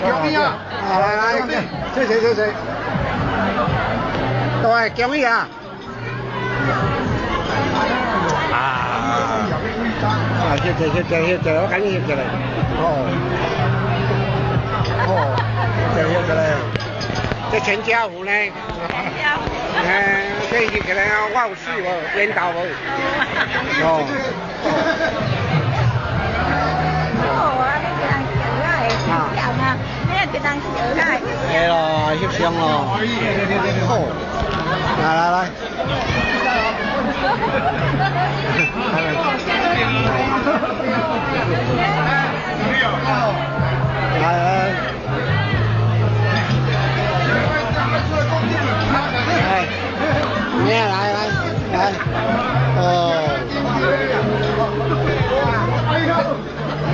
恭喜啊！来，谢谢。对，恭喜啊！谢谢，我赶紧谢嘞。谢嘞。这全家福呢？全家福。这是个我有死无，领导无。係咯，翕相咯。好，來。來，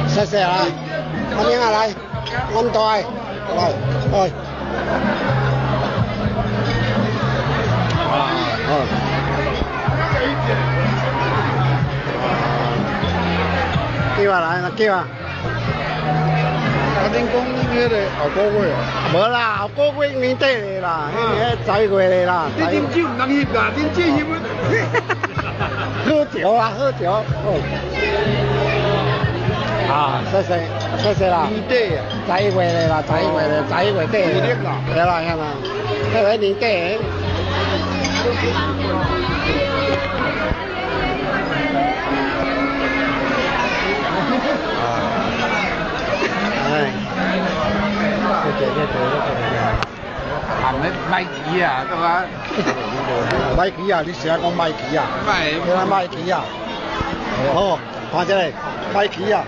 謝謝啊，歡迎啊來，安代，來。叫啊！恁講迄個後個月啊？無啦，後個月年底嚟啦，10月嚟啦。你啉酒唔通翕啦，啉酒翕喝酒。謝謝啦。年底啊，10月嚟啦，10月底。係啦，迄個年底。買旗啊，對嘛？買旗啊！你成日講買旗啊？買旗啊！好，看這裡，買旗啊！